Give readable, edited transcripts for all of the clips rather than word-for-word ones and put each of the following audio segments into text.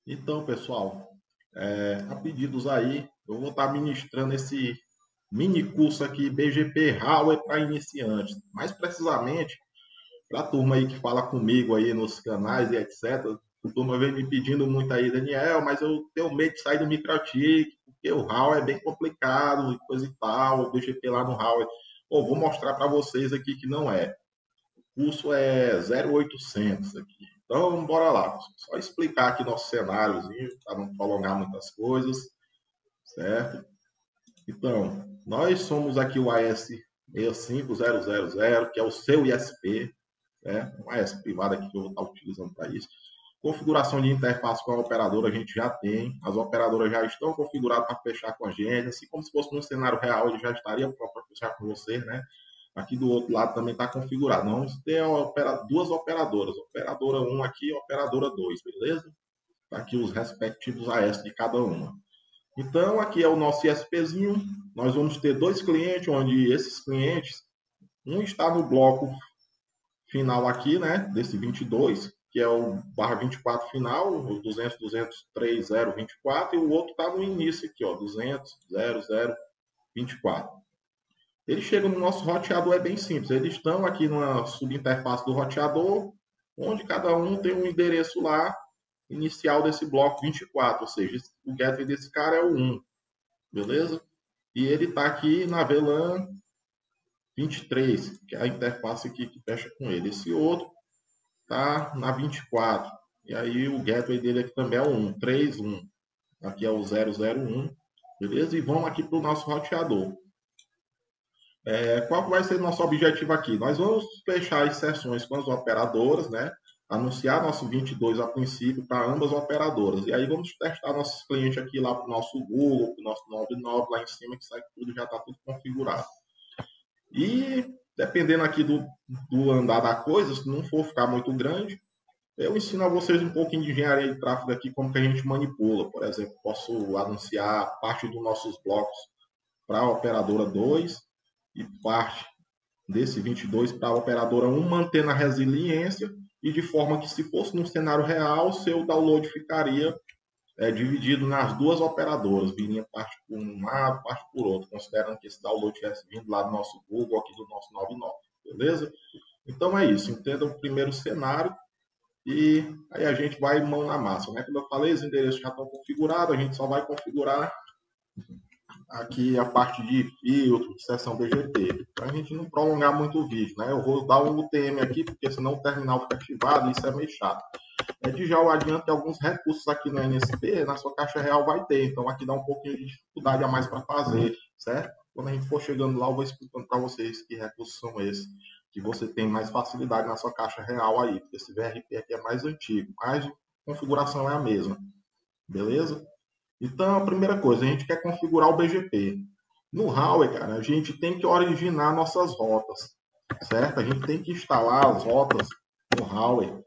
Então, pessoal, a pedidos aí, eu vou estar ministrando esse mini curso aqui, BGP Hardware para iniciantes. Mais precisamente, para a turma aí que fala comigo aí nos canais e etc. A turma vem me pedindo muito aí, Daniel, mas eu tenho medo de sair do MikroTik, porque o Hardware é bem complicado e coisa e tal, o BGP lá no Hardware. Pô, vou mostrar para vocês aqui que não é. O curso é 0800 aqui. Então, bora lá. Só explicar aqui nosso cenáriozinho, para não prolongar muitas coisas, certo? Então, nós somos aqui o AS65000, que é o seu ISP, né? Um AS privado aqui que eu vou estar utilizando para isso. Configuração de interface com a operadora a gente já tem. As operadoras já estão configuradas para fechar com a gente. Assim como se fosse num cenário real, ele já estaria para fechar com você, né? Aqui do outro lado também está configurado. Nós vamos ter duas operadoras. Operadora 1 aqui e operadora 2, beleza? Tá aqui os respectivos AS de cada uma. Então, aqui é o nosso ISPzinho. Nós vamos ter dois clientes, onde esses clientes, um está no bloco final aqui, né? Desse 22, que é o barra 24 final, o 200, 200, 30, 24, e o outro está no início aqui, ó, 200, 00, 24. Eles chegam no nosso roteador, é bem simples. Eles estão aqui na subinterface do roteador, onde cada um tem um endereço lá inicial desse bloco 24, ou seja, o gateway desse cara é o 1, beleza? E ele está aqui na VLAN 23, que é a interface aqui que fecha com ele. Esse outro está na 24, e aí o gateway dele aqui também é o 1, 3, 1. Aqui é o 001, beleza? E vamos aqui para o nosso roteador. Qual vai ser o nosso objetivo aqui? Nós vamos fechar as sessões com as operadoras, né? Anunciar nosso 22 a princípio para ambas operadoras. E aí vamos testar nossos clientes aqui lá para o nosso Google, para o nosso 99 lá em cima, que sai tudo, já está tudo configurado. E dependendo aqui do andar da coisa, se não for ficar muito grande, eu ensino a vocês um pouquinho de engenharia de tráfego aqui, como que a gente manipula. Por exemplo, posso anunciar parte dos nossos blocos para a operadora 2 e parte desse 22 para a operadora 1, mantendo a resiliência e de forma que, se fosse num cenário real, seu download ficaria dividido nas duas operadoras, viria parte por um lado, parte por outro, considerando que esse download tivesse vindo lá do nosso Google, aqui do nosso 99, beleza? Então é isso, entenda o primeiro cenário e aí a gente vai mão na massa, né? Como eu falei, os endereços já estão configurados, a gente só vai configurar aqui a parte de filtro, de seção BGP, para a gente não prolongar muito o vídeo, né? Eu vou dar um UTM aqui, porque senão o terminal fica ativado e isso é meio chato. De já eu adianto que alguns recursos aqui no NSP, na sua caixa real vai ter, então aqui dá um pouquinho de dificuldade a mais para fazer, certo? Quando a gente for chegando lá, eu vou explicando para vocês que recursos são esses, que você tem mais facilidade na sua caixa real aí, porque esse VRP aqui é mais antigo, mas a configuração é a mesma, beleza? Então, a primeira coisa, a gente quer configurar o BGP. No Hardware, cara, a gente tem que originar nossas rotas, certo? A gente tem que instalar as rotas no Hardware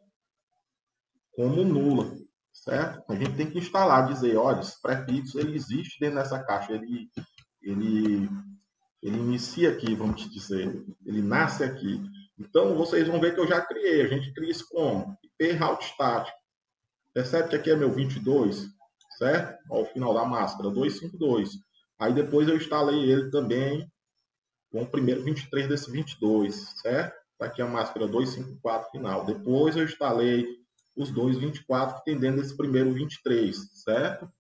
como nula, certo? A gente tem que instalar, dizer, olha, esse prefixo ele existe dentro dessa caixa, ele inicia aqui, vamos dizer, ele nasce aqui. Então, vocês vão ver que eu já criei, a gente cria isso como? IP route static. Percebe que aqui é meu 22, certo? Ao final da máscara, 252. Aí depois eu instalei ele também com o primeiro 23 desse 22, certo? Tá aqui a máscara 254 final. Depois eu instalei os dois 24 que tem dentro desse primeiro 23, certo?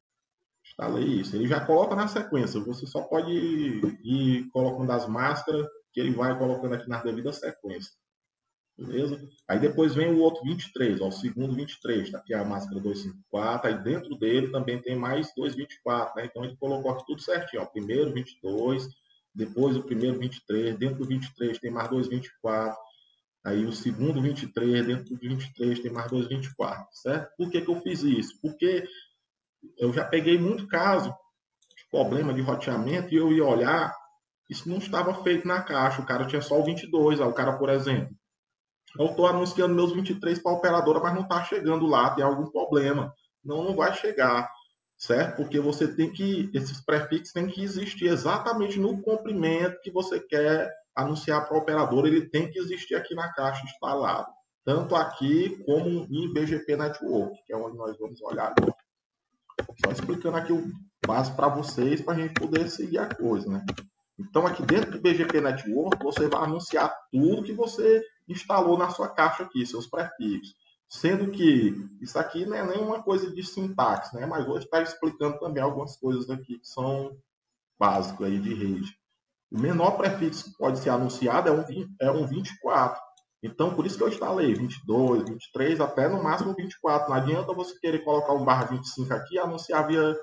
Instalei isso. Ele já coloca na sequência. Você só pode ir colocando as máscaras que ele vai colocando aqui na devida sequência. Beleza? Aí depois vem o outro 23, ó, o segundo 23, tá aqui a máscara 254, aí dentro dele também tem mais 224, né? Então ele colocou aqui tudo certinho, ó, primeiro 22, depois o primeiro 23, dentro do 23 tem mais 224, aí o segundo 23, dentro do 23 tem mais 224, certo? Por que que eu fiz isso? Porque eu já peguei muito caso de problema de roteamento e eu ia olhar, isso não estava feito na caixa, o cara tinha só o 22, ó, o cara, por exemplo, eu estou anunciando meus 23 para a operadora, mas não está chegando lá, tem algum problema. Não, não vai chegar, certo? Porque você tem que, esses prefixos têm que existir exatamente no comprimento que você quer anunciar para a operadora, ele tem que existir aqui na caixa instalado. Tanto aqui como em BGP Network, que é onde nós vamos olhar. Só explicando aqui o básico para vocês, para a gente poder seguir a coisa, né? Então, aqui dentro do BGP Network, você vai anunciar tudo que você instalou na sua caixa aqui, seus prefixos. Sendo que isso aqui não é nenhuma coisa de sintaxe, né? Mas vou estar explicando também algumas coisas aqui que são básicas aí de rede. O menor prefixo que pode ser anunciado é um 24. Então, por isso que eu instalei 22, 23, até no máximo 24. Não adianta você querer colocar um barra 25 aqui e anunciar via,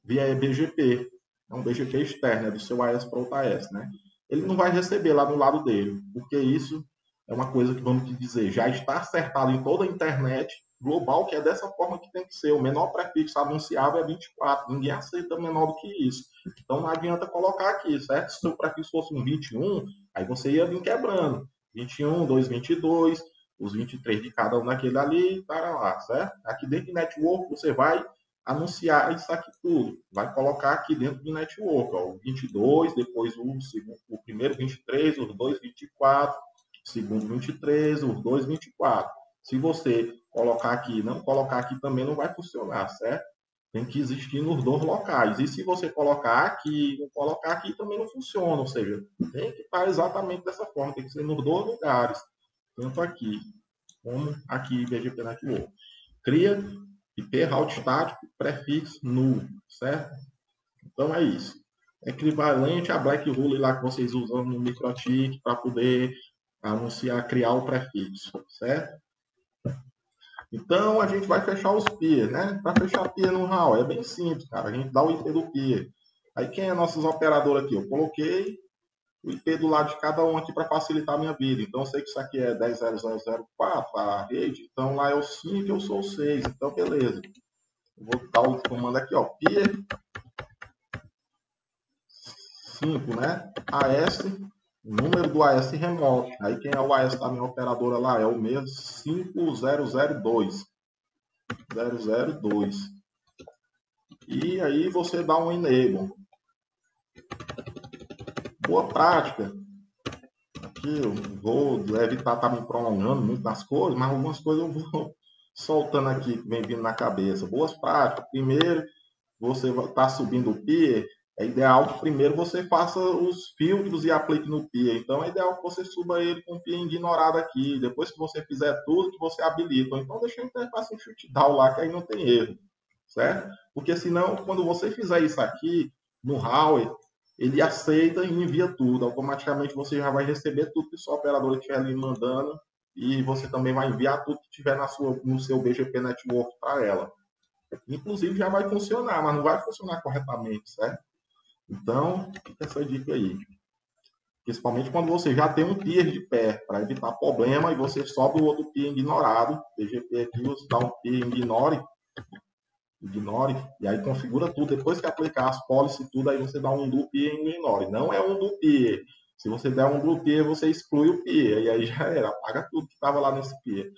via BGP. É um BGP externo, é do seu AS para o AS, né? Ele não vai receber lá no lado dele, porque isso é uma coisa que, vamos dizer, já está acertado em toda a internet global, que é dessa forma que tem que ser. O menor prefixo anunciável é 24. Ninguém aceita menor do que isso. Então não adianta colocar aqui, certo? Se o prefixo fosse um 21, aí você ia vir quebrando. 21, 222, os 23 de cada um daquele ali, para lá, certo? Aqui dentro de network você vai anunciar isso aqui tudo. Vai colocar aqui dentro do network, ó, o 22, depois o primeiro 23, os dois 24, o segundo 23, os dois 24. Se você colocar aqui, não colocar aqui também não vai funcionar, certo? Tem que existir nos dois locais. E se você colocar aqui, não colocar aqui também não funciona. Ou seja, tem que estar exatamente dessa forma, tem que ser nos dois lugares. Tanto aqui como aqui, BGP Network. Cria IP route estático, prefixo null, certo? Então é isso. É equivalente a Black Hole lá que vocês usam no MikroTik para poder anunciar, criar o prefixo, certo? Então a gente vai fechar os peers, né? Para fechar peer no RAW é bem simples, cara. A gente dá o IP do peer. Aí quem é nossos operadores aqui? Eu coloquei o IP do lado de cada um aqui para facilitar a minha vida. Então eu sei que isso aqui é 10.0.0.04, a rede. Então lá é o 5 e eu sou o 6. Então beleza. Eu vou dar o comando aqui, ó. Peer 5, né? AS, número do AS remoto. Aí quem é o AS da minha operadora lá é o mesmo 5002. 002. E aí você dá um enable. Boa prática. Aqui eu vou evitar estar me prolongando muito nas coisas, mas algumas coisas eu vou soltando aqui, que vem vindo na cabeça. Boas práticas. Primeiro, você está subindo o peer, é ideal que primeiro você faça os filtros e aplique no peer. Então é ideal que você suba ele com o peer ignorado aqui. Depois que você fizer tudo, que você habilita. Então deixa a interface em shutdown lá, que aí não tem erro, certo? Porque senão, quando você fizer isso aqui no RAW, ele aceita e envia tudo. Automaticamente você já vai receber tudo que o seu operador estiver ali mandando e você também vai enviar tudo que tiver no seu BGP Network para ela. Inclusive já vai funcionar, mas não vai funcionar corretamente, certo? Então, fica essa dica aí. Principalmente quando você já tem um peer de pé, para evitar problema, e você sobe o outro peer ignorado. BGP aqui, você dá um peer ignore, e aí configura tudo. Depois que aplicar as policies e tudo, aí você dá um do peer e ignore. Não é um do peer. Se você der um do peer, você exclui o peer, e aí já era, apaga tudo que estava lá nesse peer.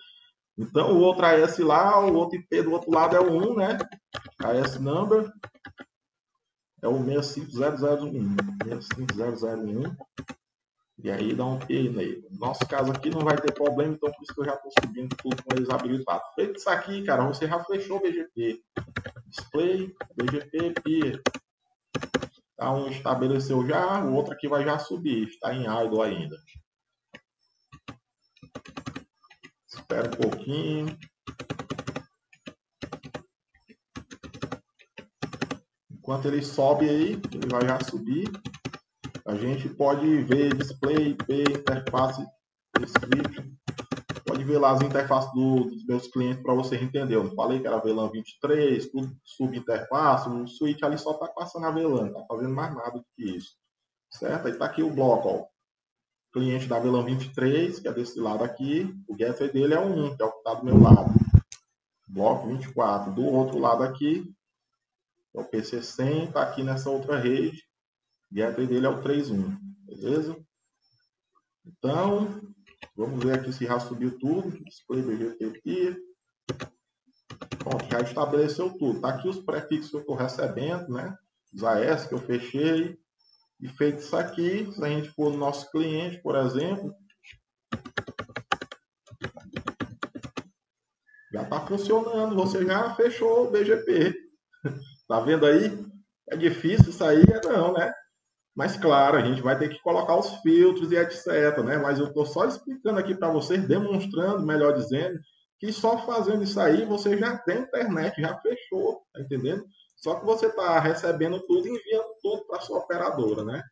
Então, o outro AS lá, o outro IP do outro lado é o 1, né? AS number é o 65001. 65001. E aí dá um P nele. No nosso caso aqui não vai ter problema, então por isso que eu já estou subindo tudo com eles habilitados. Feito isso aqui, cara, você já fechou o BGP. Display, BGP, peer. Tá, um estabeleceu já, o outro aqui vai já subir. Está em idle ainda. Espera um pouquinho. Enquanto ele sobe aí, ele vai já subir. A gente pode ver display, IP, interface, script. Pode ver lá as interfaces dos meus clientes para você entender. Eu não falei que era VLAN 23, tudo subinterface, o switch ali só está passando a VLAN, não está fazendo mais nada do que isso. Certo? Aí está aqui o bloco, ó. Cliente da VLAN 23, que é desse lado aqui, o gateway dele é o 1, que é o que está do meu lado. Bloco 24. Do outro lado aqui, é o PC100, está aqui nessa outra rede. O gateway dele é o 31, beleza? Então, vamos ver aqui se já subiu tudo. Display BGP. Pronto, já estabeleceu tudo. Tá aqui os prefixos que eu estou recebendo, né? Os AS que eu fechei. E feito isso aqui, se a gente for no nosso cliente, por exemplo, já está funcionando, você já fechou o BGP. Tá vendo aí? É difícil isso aí? Não, né? Mas claro, a gente vai ter que colocar os filtros e etc, né? Mas eu estou só explicando aqui para vocês, demonstrando, melhor dizendo, que só fazendo isso aí você já tem internet, já fechou, tá entendendo? Só que você está recebendo tudo e enviando tudo para sua operadora, né?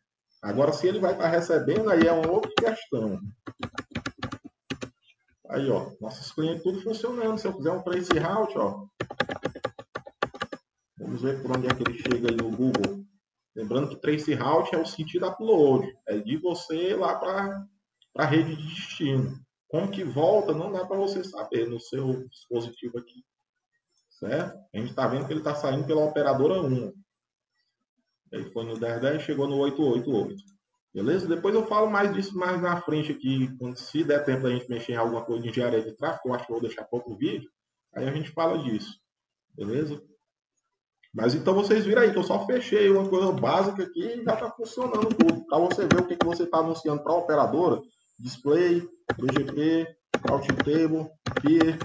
Agora, se ele vai estar recebendo, aí é uma outra questão. Aí, ó, nossos clientes tudo funcionando. Se eu fizer um trace route, ó, vamos ver por onde é que ele chega aí no Google. Lembrando que trace route é o sentido upload, é de você lá para a rede de destino. Como que volta, não dá para você saber no seu dispositivo aqui, certo? A gente está vendo que ele está saindo pela operadora 1. Ele foi no 1010 e chegou no 888. Beleza? Depois eu falo mais disso mais na frente aqui, quando se der tempo da gente mexer em alguma coisa de engenharia de tráfego, eu acho que eu vou deixar pouco o vídeo, aí a gente fala disso. Beleza? Mas então vocês viram aí que eu só fechei uma coisa básica aqui e já está funcionando tudo. Para você ver o que você está anunciando para a operadora, display, BGP, routing table, peer,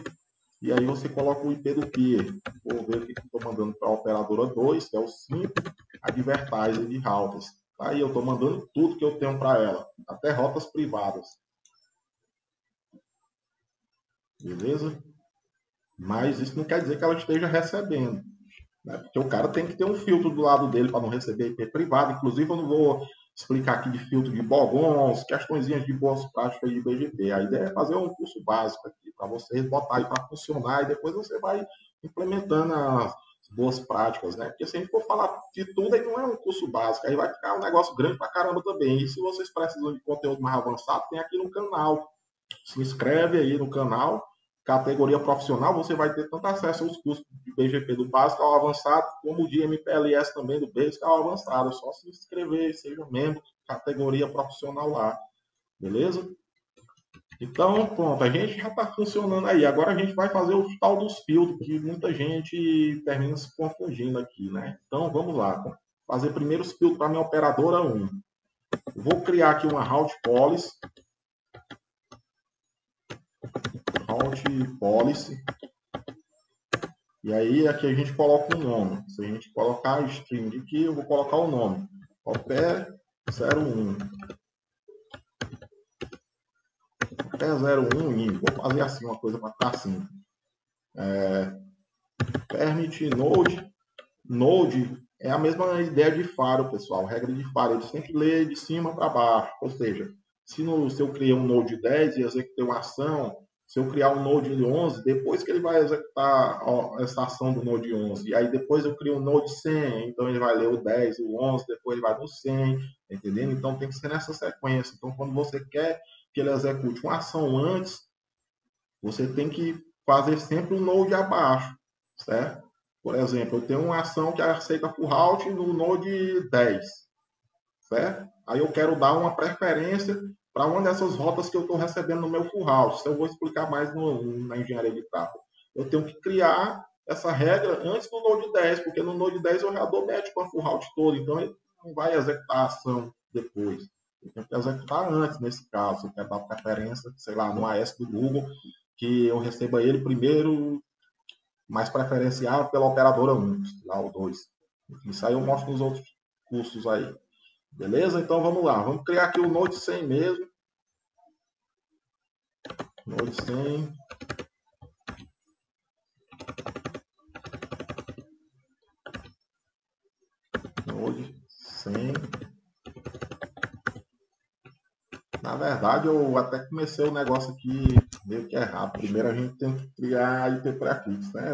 e aí você coloca o IP do peer. Vou ver o que eu estou mandando para a operadora 2, que é o 5, advertiser de routers. Tá aí, eu estou mandando tudo que eu tenho para ela, até rotas privadas. Beleza? Mas isso não quer dizer que ela esteja recebendo. Né? Porque o cara tem que ter um filtro do lado dele para não receber IP privado. Inclusive, eu não vou explicar aqui de filtro de bogons, questõezinhas de boas práticas de BGP. A ideia é fazer um curso básico aqui para vocês botar aí para funcionar e depois você vai implementando as boas práticas, né? Porque se a gente for falar de tudo, aí não é um curso básico, aí vai ficar um negócio grande para caramba também. E se vocês precisam de conteúdo mais avançado, tem aqui no canal. Se inscreve aí no canal, categoria profissional, você vai ter tanto acesso aos cursos de BGP do básico ao avançado, como de MPLS também, do básico ao avançado. É só se inscrever, seja membro, categoria profissional lá. Beleza? Então, pronto, a gente já está funcionando aí. Agora a gente vai fazer o tal dos filtros, que muita gente termina se confundindo aqui, né? Então, vamos lá. Fazer primeiro os filtros para a minha operadora 1. Vou criar aqui uma route policy. Route policy. E aí aqui a gente coloca um nome. Se a gente colocar string aqui, eu vou colocar o nome. Opera 01. Opera 01 in. Vou fazer assim uma coisa para ficar assim. Permit node. Node é a mesma ideia de faro, pessoal. Regra de faro. Eles têm que ler de cima para baixo. Ou seja, se eu criar um node 10 e executar uma ação, se eu criar um Node 11, depois que ele vai executar essa ação do Node 11, e aí depois eu crio um Node 100, então ele vai ler o 10, o 11, depois ele vai no 100, entendendo? Então tem que ser nessa sequência. Então quando você quer que ele execute uma ação antes, você tem que fazer sempre um Node abaixo, certo? Por exemplo, eu tenho uma ação que aceita full route no Node 10, certo? Aí eu quero dar uma preferência para uma dessas rotas que eu estou recebendo no meu full route. Isso eu vou explicar mais na engenharia de tráfego. Eu tenho que criar essa regra antes do Node 10, porque no Node 10 eu já dou match com a full route toda, então ele não vai executar a ação depois. Eu tenho que executar antes, nesse caso. Eu quero dar preferência, sei lá, no AS do Google, que eu receba ele primeiro, mais preferenciado pela operadora 1, lá o 2. Isso aí eu mostro nos outros cursos aí. Beleza? Então vamos lá. Vamos criar aqui o Node 100 mesmo. Node 100. Node 100. Na verdade, eu até comecei o negócio aqui meio que errado. Primeiro a gente tem que criar a IP prefixo, né?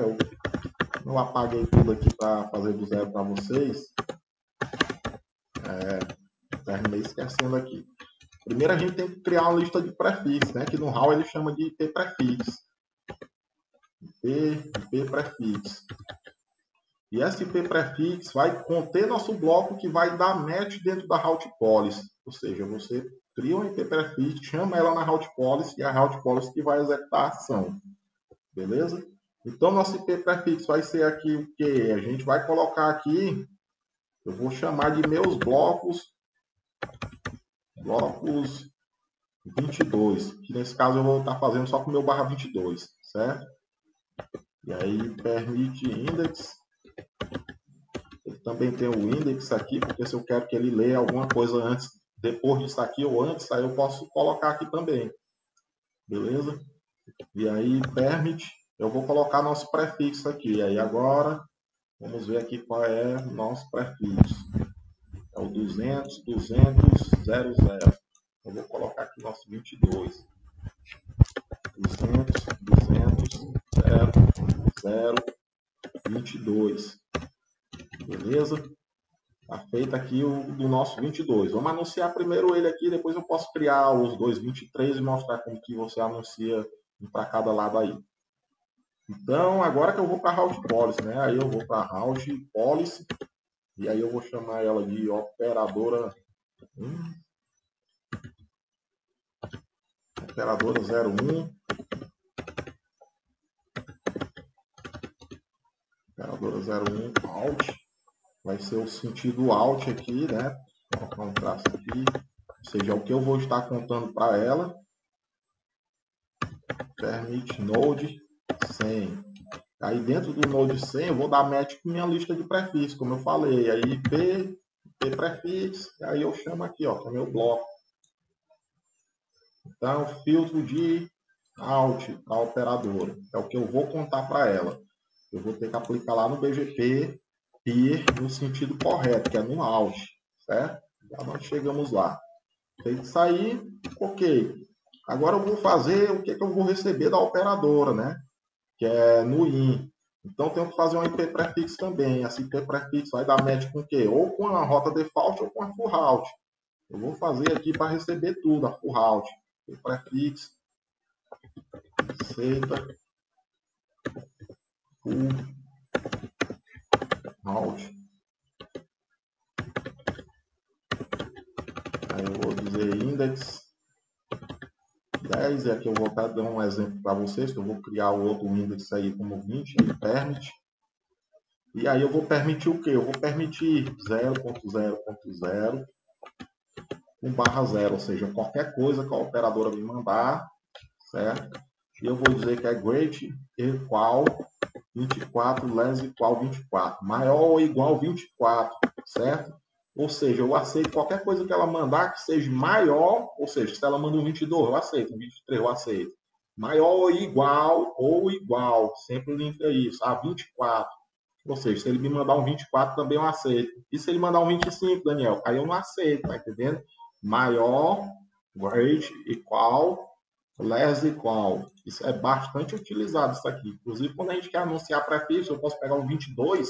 Eu apaguei tudo aqui para fazer do zero para vocês. Terminei esquecendo aqui. Primeiro a gente tem que criar uma lista de prefixos, né? Que no HAL ele chama de IP prefixo. IP prefixo. E esse IP prefixo vai conter nosso bloco que vai dar match dentro da route policy. Ou seja, você cria um IP prefixo, chama ela na route policy e a route policy que vai executar a ação. Beleza? Então, nosso IP prefixo vai ser aqui o que? A gente vai colocar aqui, eu vou chamar de meus blocos 22, que nesse caso eu vou estar fazendo só com o meu /22, certo? E aí permite index. Ele também tem o index aqui, porque se eu quero que ele leia alguma coisa antes, depois disso aqui ou antes, aí eu posso colocar aqui também. Beleza? E aí permit, eu vou colocar nosso prefixo aqui. Aí agora, vamos ver aqui qual é o nosso prefixo. É o 200, 200, 00. Eu vou colocar aqui nosso 22. 200, 200, 0, 0, 22. Beleza? Está feito aqui o do nosso 22. Vamos anunciar primeiro ele aqui, depois eu posso criar os dois 23 e mostrar como que você anuncia um para cada lado aí. Então, agora que eu vou para a Route Policy, né? Aí eu vou para a Route Policy e aí eu vou chamar ela de operadora operadora 01. Operadora 01 Alt. Vai ser o sentido Alt aqui, né? Vou colocar um traço aqui. Ou seja, é o que eu vou estar contando para ela. Permit Node 100. Aí dentro do Node 100 eu vou dar match com minha lista de prefixos, como eu falei. Aí IP prefixo, aí eu chamo aqui, ó, que é meu bloco. Então, filtro de Alt para operadora. É o que eu vou contar para ela. Eu vou ter que aplicar lá no BGP peer no sentido correto, que é no Alt, certo? Já nós chegamos lá. Feito isso aí, ok. Agora eu vou fazer o que eu vou receber da operadora, né? Que é no IN. Então, tenho que fazer um IP prefixo também. Esse IP prefixo vai dar match com o quê? Ou com a rota default ou com a full route. Eu vou fazer aqui para receber tudo, a full route. IP prefixo, aceita, full route. Aí eu vou dizer index 10, e aqui eu vou dar um exemplo para vocês, que eu vou criar o outro index aí como 20, permit. E aí eu vou permitir o quê? Eu vou permitir 0.0.0 com /0, ou seja, qualquer coisa que a operadora me mandar, certo? E eu vou dizer que é great equal 24 less equal 24, maior ou igual a 24, certo? Ou seja, eu aceito qualquer coisa que ela mandar que seja maior, ou seja, se ela manda um 22, eu aceito, um 23, eu aceito. Maior ou igual, sempre linka isso, a 24. Ou seja, se ele me mandar um 24, também eu aceito. E se ele mandar um 25, Daniel? Aí eu não aceito, tá entendendo? Maior, great, igual, less equal. Isso é bastante utilizado, isso aqui. Inclusive, quando a gente quer anunciar prefixo, eu posso pegar um 22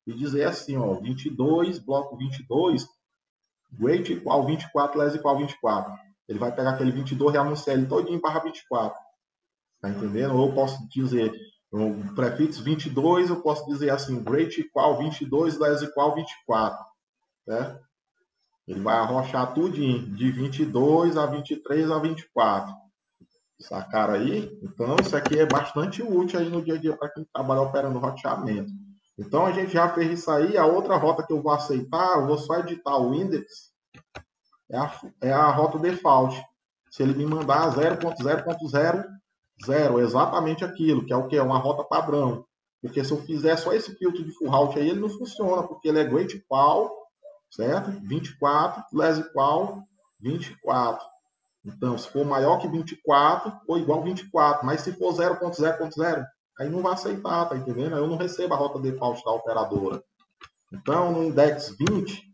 e dizer assim, ó, 22, bloco 22, great igual 24, less igual 24. Ele vai pegar aquele 22 e anunciar ele todinho para 24. Tá entendendo? Ou eu posso dizer, o prefixo 22, eu posso dizer assim, great igual 22, less igual 24. Né? Ele vai arrochar tudinho, de 22 a 23 a 24. Sacaram aí? Então, isso aqui é bastante útil aí no dia a dia para quem trabalha operando roteamento. Então, a gente já fez isso aí. A outra rota que eu vou aceitar, eu vou só editar o index, é a rota default. Se ele me mandar 0.0.00, exatamente aquilo, que é o que? Uma rota padrão. Porque se eu fizer só esse filtro de full route aí, ele não funciona, porque ele é great equal, certo? 24, less equal, 24. Então, se for maior que 24, ou igual a 24. Mas se for 0.0.0, aí não vai aceitar, tá entendendo? Aí eu não recebo a rota default da operadora. Então, no index 20,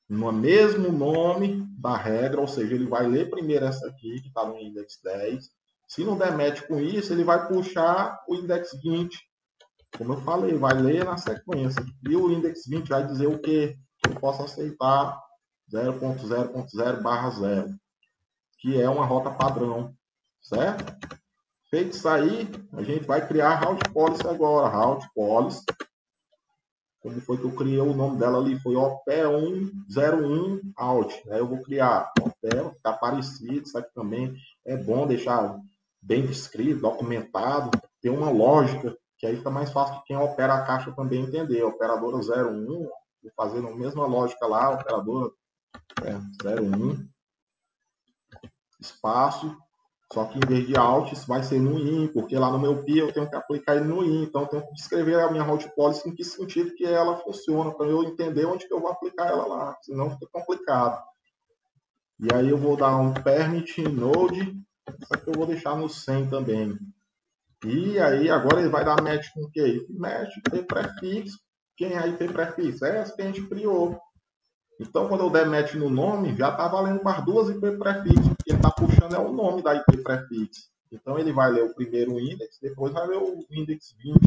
no mesmo nome da regra, ou seja, ele vai ler primeiro essa aqui, que está no index 10. Se não der match com isso, ele vai puxar o index 20. Como eu falei, vai ler na sequência. E o index 20 vai dizer o quê? Que eu posso aceitar 0.0.0/0, que é uma rota padrão, certo? Feito isso aí, a gente vai criar a Route Policy agora. Route Policy. Como foi que eu criei o nome dela ali? Foi OP101 Alt. Aí eu vou criar OP, ficar parecido. Isso aqui também é bom deixar bem descrito, documentado, ter uma lógica, que aí fica mais fácil quem opera a caixa também entender. Operadora 01, vou fazer a mesma lógica lá, operadora 01, espaço, Só que em vez de Alt, isso vai ser no IN, porque lá no meu PIA eu tenho que aplicar ele no IN. Então eu tenho que descrever a minha route policy em que sentido que ela funciona, para eu entender onde que eu vou aplicar ela lá, senão fica complicado. E aí eu vou dar um permit node, só que eu vou deixar no 100 também. E aí agora ele vai dar match com o quê? Match IP prefixo. Quem é a IP prefixo? É essa que a gente criou. Então, quando eu der match no nome, já está valendo para as duas IP prefixos, porque ele está puxando é o nome da IP prefixo. Então, ele vai ler o primeiro index, depois vai ler o index 20.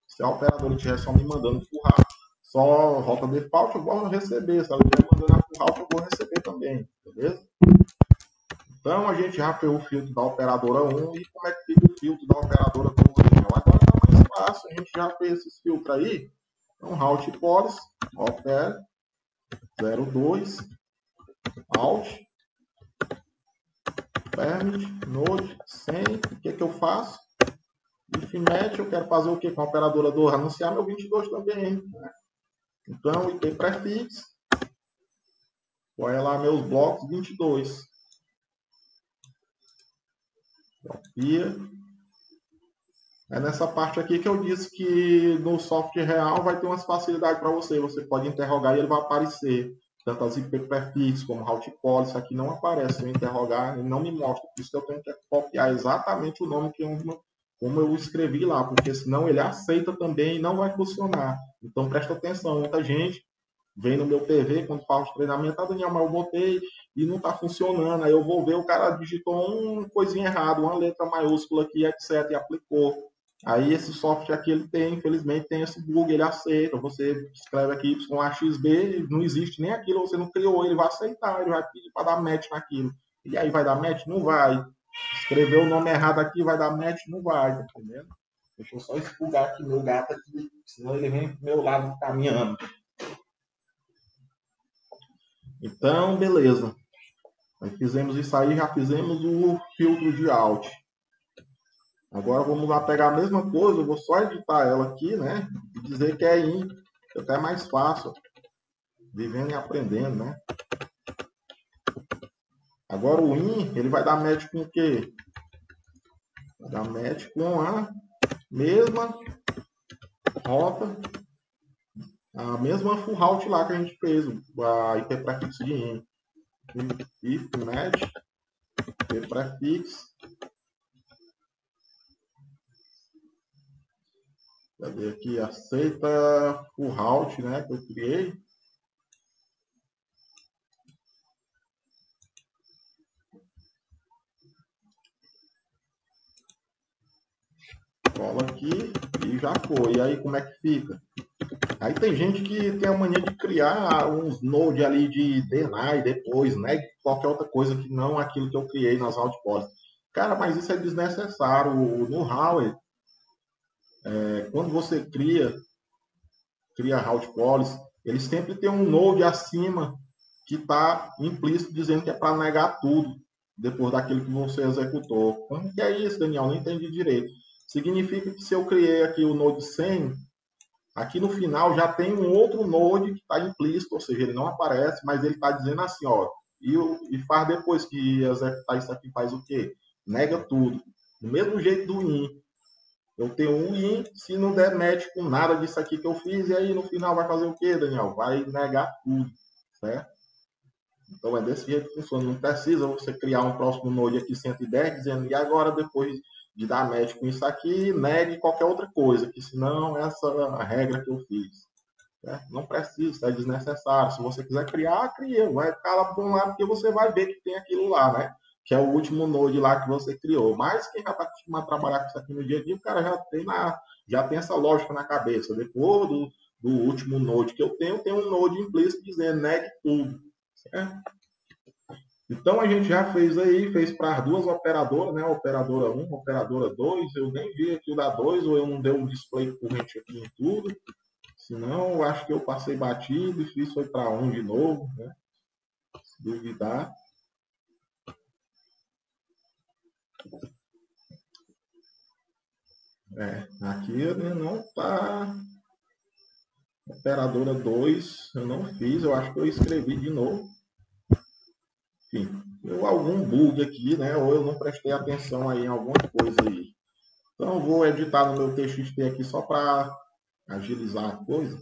Se a operadora estiver só me mandando empurrar, só rota default, eu vou receber. Se ela estiver mandando empurrar, eu vou receber também, beleza? Então, a gente já fez o filtro da operadora 1 e como é que fica o filtro da operadora 2. Agora está mais fácil, a gente já fez esses filtros aí. Então, route policy, opera 02, alt, permit, node, 100. O que eu faço? If match, eu quero fazer o que com a operadora 2? Anunciar meu 22 também. Né? Então, IP prefixo, põe lá meus blocos 22. Copia. É nessa parte aqui que eu disse que no software real vai ter umas facilidades para você. Você pode interrogar e ele vai aparecer. Tanto as IP prefixos como route policy. Isso aqui não aparece. Se eu interrogar, ele não me mostra. Por isso que eu tenho que copiar exatamente o nome como eu escrevi lá. Porque senão ele aceita também e não vai funcionar. Então presta atenção. Muita gente vem no meu PV quando faz o treinamento. Ah, Daniel, mas eu botei e não está funcionando. Aí eu vou ver, o cara digitou uma coisinha errada, uma letra maiúscula aqui, etc. E aplicou. Aí esse software aqui, ele tem, infelizmente, tem esse bug, ele aceita. Você escreve aqui YAXB, não existe nem aquilo, você não criou, ele vai aceitar, ele vai pedir para dar match naquilo. E aí vai dar match? Não vai. Escreveu o nome errado aqui, vai dar match? Não vai, tá entendendo? Deixa eu só expurgar aqui meu gato aqui, senão ele vem pro meu lado caminhando. Então, beleza. Aí fizemos isso aí, já fizemos o filtro de alt. Agora vamos lá pegar a mesma coisa, eu vou só editar ela aqui, né? E dizer que é in, que até é mais fácil. Vivendo e aprendendo, né? Agora o in, ele vai dar match com o quê? Vai dar match com a mesma rota, a mesma full route lá que a gente fez, a IP prefixo de in. If match, IP prefixo. Cadê aqui? Aceita full route, né? Que eu criei. Cola aqui e já foi. E aí como é que fica? Aí tem gente que tem a mania de criar uns node ali de deny depois, né? Qualquer outra coisa que não aquilo que eu criei nas outposts. Cara, mas isso é desnecessário. No Howler, quando você cria route policy, ele sempre tem um node acima que está implícito dizendo que é para negar tudo depois daquilo que você executou. Como que é isso, Daniel? Não entendi direito. Significa que se eu criei aqui o node 100, aqui no final já tem um outro node que está implícito, ou seja, ele não aparece, mas ele está dizendo assim, ó, e faz depois que executar isso aqui, faz o quê? Nega tudo. Do mesmo jeito do in. Eu tenho um in, se não der match com nada disso aqui que eu fiz, e aí no final vai fazer o quê, Daniel? Vai negar tudo, certo? Então é desse jeito que funciona. Não precisa você criar um próximo node aqui 110, dizendo, e agora depois de dar match com isso aqui, negue qualquer outra coisa, que senão essa é a regra que eu fiz. Certo? Não precisa, isso é desnecessário. Se você quiser criar, cria. Vai ficar lá por um lado, porque você vai ver que tem aquilo lá, né? Que é o último node lá que você criou. Mas quem já está acostumado a trabalhar com isso aqui no dia a dia, o cara já tem essa lógica na cabeça. Depois do último node que eu tenho, tem um node implícito dizendo negue tudo. Certo? Então a gente já fez aí, fez para as duas operadoras, né? Operadora 1, operadora 2. Eu nem vi aqui o da 2, ou eu não dei um display corrente aqui em tudo. Senão, eu acho que eu passei batido e fiz foi para 1 de novo, né? Se duvidar. Aqui não está. Operadora 2, eu não fiz, eu acho que eu escrevi de novo. Enfim. deu algum bug aqui, né? Ou eu não prestei atenção aí em alguma coisa aí. Então, eu vou editar no meu TXT aqui só para agilizar a coisa.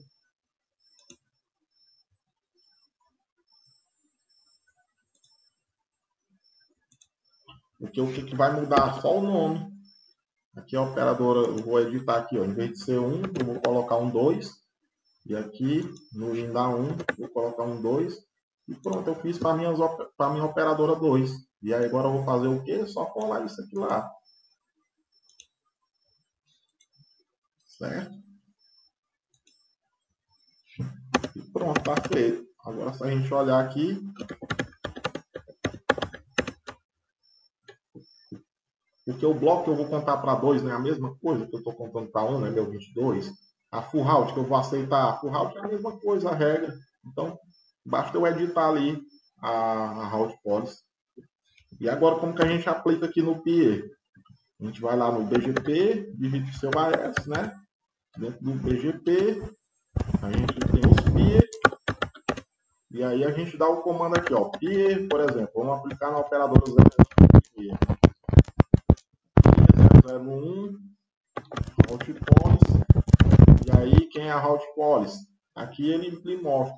Porque o que vai mudar? Só o nome. Aqui a operadora, eu vou editar aqui, ó, em vez de ser 1, eu vou colocar um 2. E aqui, no lindar 1, vou colocar um 2. E pronto, eu fiz para a minha operadora 2. E aí agora eu vou fazer o quê? Só colar isso aqui lá. Certo? E pronto, tá feito. Agora se a gente olhar aqui, porque o bloco que eu vou contar para 2 não é a mesma coisa que eu estou contando para 1, né? Meu 22. A full route que eu vou aceitar, a full route é a mesma coisa, a regra. Então, basta eu editar ali a route policy. E agora, como que a gente aplica aqui no PIE? A gente vai lá no BGP, digita o seu AS, né? Dentro do BGP, a gente tem os PIE. E aí a gente dá o comando aqui, ó. PIE, por exemplo, vamos aplicar na operadora 001. 001, route policy. E aí, quem é a route policy? Aqui ele mostra.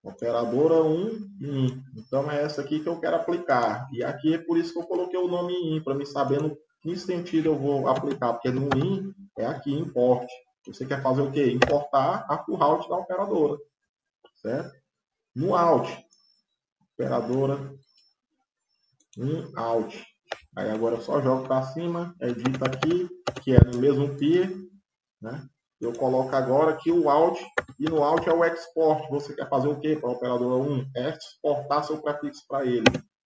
Operadora 1, IN. Então é essa aqui que eu quero aplicar. E aqui é por isso que eu coloquei o nome IN, para me saber no que sentido eu vou aplicar. Porque no IN é aqui, import. Você quer fazer o quê? Importar a full route da operadora. Certo? No out, operadora 1 out. Aí agora eu só jogo para cima, edita aqui, que é no mesmo peer, né? Eu coloco agora aqui o out, e no out é o export. Você quer fazer o quê para a operadora 1? É exportar seu prefixo para ele.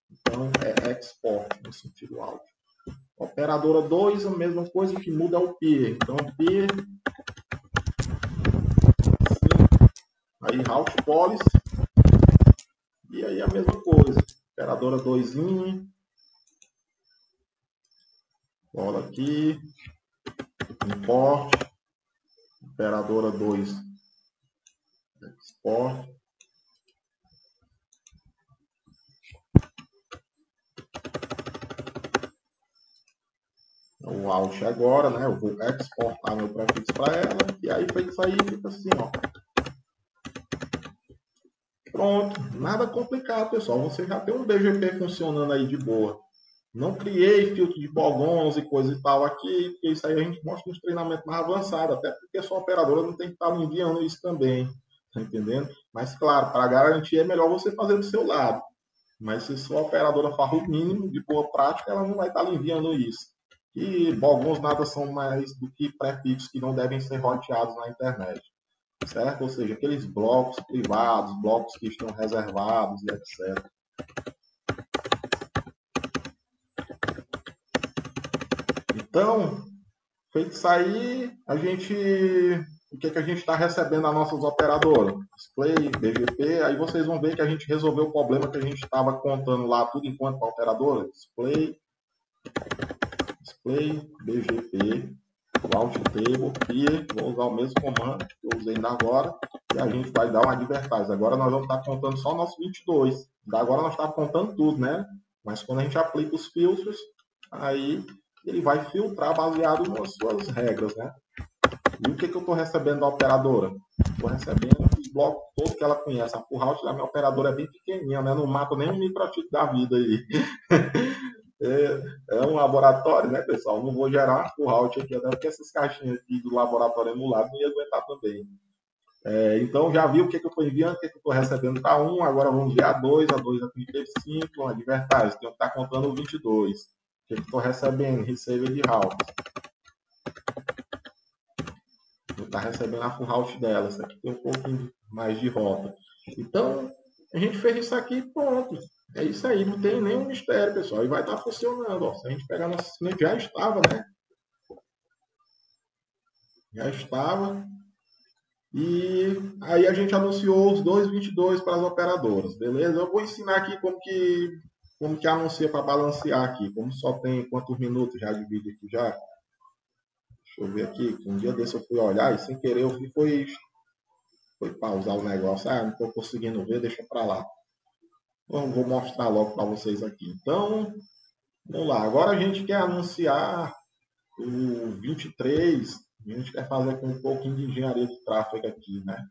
Então é export, no sentido out. Operadora 2, a mesma coisa, que muda o peer. Então peer, assim, aí route policy, e aí a mesma coisa. Operadora 2 in, cola aqui, import, operadora 2 export. O out agora, né? Eu vou exportar meu prefixo para ela, e aí feito isso aí, fica assim, ó. Pronto, nada complicado, pessoal. Você já tem um BGP funcionando aí de boa. Não criei filtro de bogons e coisa e tal aqui, porque isso aí a gente mostra nos treinamentos mais avançados, até porque a sua operadora não tem que estar enviando isso também, tá entendendo? Mas, claro, para garantir é melhor você fazer do seu lado. Mas se sua operadora for o mínimo de boa prática, ela não vai estar enviando isso. E bogons nada são mais do que prefixos que não devem ser roteados na internet, certo? Ou seja, aqueles blocos privados, blocos que estão reservados e etc. Então, feito isso aí, o que a gente está recebendo das nossas operadoras? Display, BGP, aí vocês vão ver que a gente resolveu o problema que a gente estava contando lá, tudo enquanto para a operadora. Display, BGP, route table, peer, vou usar o mesmo comando que eu usei ainda agora, e a gente vai dar um advertise. Agora nós vamos estar contando só o nosso 22. Da agora nós estamos contando tudo, né? Mas quando a gente aplica os filtros, aí ele vai filtrar baseado nas suas regras, né? E o que eu estou recebendo da operadora? Estou recebendo os blocos todos que ela conhece. A full route da minha operadora é bem pequenininha, né? Não mata nem um microchip da vida aí. É um laboratório, né, pessoal? Não vou gerar full route aqui, até porque essas caixinhas aqui do laboratório emulado não ia aguentar também. Então, já viu o que eu estou enviando, o que eu estou recebendo para 1, agora vamos ver a 2 é 35, advertise, tenho que estar contando o 22. O que eu estou recebendo? Receiver de route. Vou estar recebendo a full route dela, essa aqui tem um pouquinho mais de rota. Então, a gente fez isso aqui pronto. É isso aí, não tem nenhum mistério, pessoal. E vai estar funcionando. Ó. Se a gente pegar nosso cliente, já estava, né? Já estava. E aí a gente anunciou os 2,22 para as operadoras, beleza? Eu vou ensinar aqui como que anuncia para balancear aqui. Como só tem quantos minutos já de vídeo aqui já? Deixa eu ver aqui. Um dia desse eu fui olhar e sem querer eu vi foi pausar o negócio. Ah, não estou conseguindo ver, deixa para lá. Eu vou mostrar logo para vocês aqui. Então, vamos lá. Agora a gente quer anunciar o 23. A gente quer fazer com um pouquinho de engenharia de tráfego aqui, né?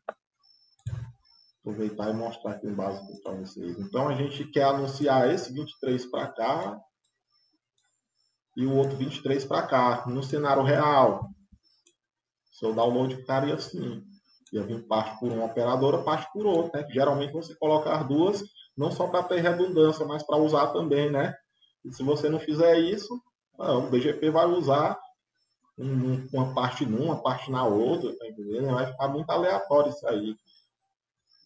Aproveitar e mostrar aqui o básico para vocês. Então, a gente quer anunciar esse 23 para cá e o outro 23 para cá, no cenário real. Seu download ficaria assim. Ia vir parte por uma operadora, parte por outra, né? Geralmente você coloca as duas, não só para ter redundância, mas para usar também, né? E se você não fizer isso, o BGP vai usar uma parte numa, parte na outra, tá entendendo? Vai ficar muito aleatório isso aí,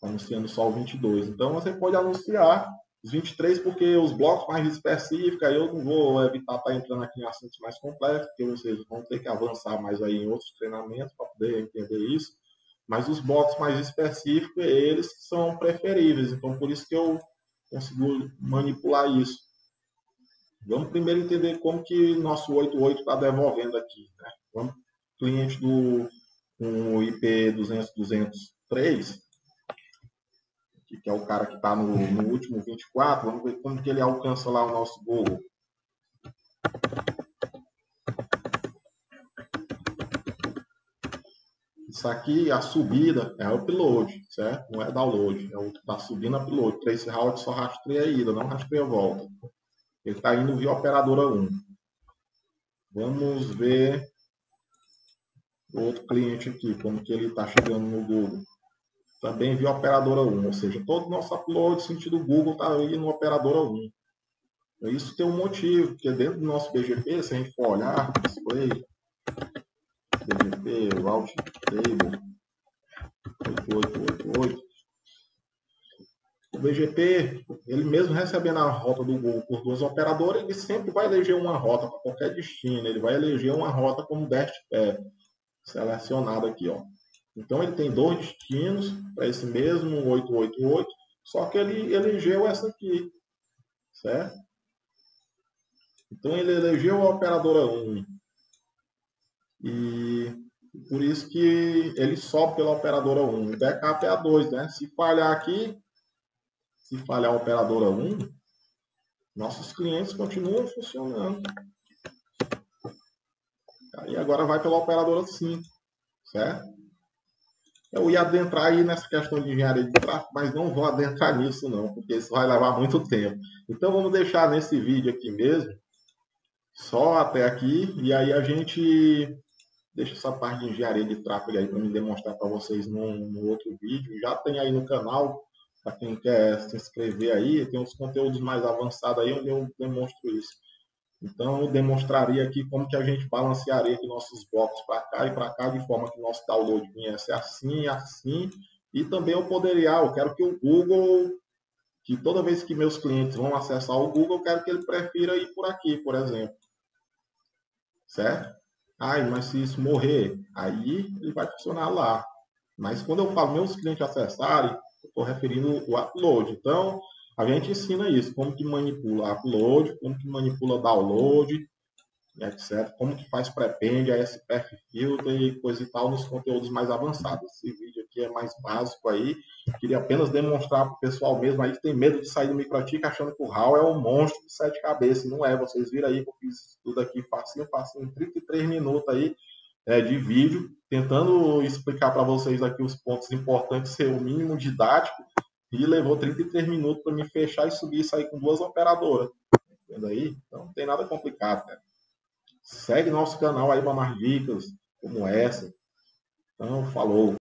anunciando só o 22. Então você pode anunciar os 23 porque os blocos mais específicos, aí eu não vou evitar estar entrando aqui em assuntos mais complexos, porque vocês vão ter que avançar mais aí em outros treinamentos para poder entender isso. Mas os blocos mais específicos, eles são preferíveis. Então, por isso que eu consigo manipular isso. Vamos primeiro entender como que nosso 88 está devolvendo aqui. Né? Vamos, cliente do com o IP 200.203, que é o cara que está no último 24, vamos ver como que ele alcança lá o nosso Google. Isso aqui, a subida é upload, certo? Não é download, é o que está subindo upload. Trace route só rastreia a ida, não rastreia a volta. Ele está indo via operadora 1. Vamos ver o outro cliente aqui, como que ele está chegando no Google. Também via operadora 1, ou seja, todo o nosso upload sentido Google está aí no operadora 1. Isso tem um motivo, porque dentro do nosso BGP, se a gente for olhar, display, BGP, route table, 8888, o BGP, ele mesmo recebendo a rota do Google por duas operadoras, ele sempre vai eleger uma rota para qualquer destino. Ele vai eleger uma rota como selecionado aqui, ó. Então ele tem dois destinos para esse mesmo 888, só que ele elegeu essa aqui, certo? Então ele elegeu a operadora 1 e por isso que ele sobe pela operadora 1. O backup é a 2, né? Se falhar aqui, se falhar a operadora 1, nossos clientes continuam funcionando. Aí agora vai pela operadora 5, certo? Eu ia adentrar aí nessa questão de engenharia de tráfego, mas não vou adentrar nisso não, porque isso vai levar muito tempo. Então vamos deixar nesse vídeo aqui mesmo, só até aqui, e aí a gente deixa essa parte de engenharia de tráfego aí para me demonstrar para vocês no outro vídeo. Já tem aí no canal, para quem quer se inscrever aí, tem uns conteúdos mais avançados aí onde eu demonstro isso. Então, eu demonstraria aqui como que a gente balancearia aqui nossos blocos para cá e para cá, de forma que o nosso download viesse assim, assim. E também eu quero que o Google, que toda vez que meus clientes vão acessar o Google, eu quero que ele prefira ir por aqui, por exemplo. Certo? Mas se isso morrer, aí ele vai funcionar lá. Mas quando eu falo meus clientes acessarem, eu estou referindo o upload. Então, a gente ensina isso, como que manipula upload, como que manipula download, etc. Como que faz prepend, ASPF filter e coisa e tal nos conteúdos mais avançados. Esse vídeo aqui é mais básico aí. Queria apenas demonstrar para o pessoal mesmo aí que tem medo de sair do Microtik achando que o HAL é um monstro de 7 cabeças. Não é. Vocês viram aí que eu fiz tudo aqui facinho, em 33 minutos aí de vídeo, tentando explicar para vocês aqui os pontos importantes, ser o mínimo didático, e levou 33 minutos para me fechar e subir e sair com duas operadoras. Vendo aí? Então não tem nada complicado, cara. Segue nosso canal aí para mais dicas como essa. Então, falou.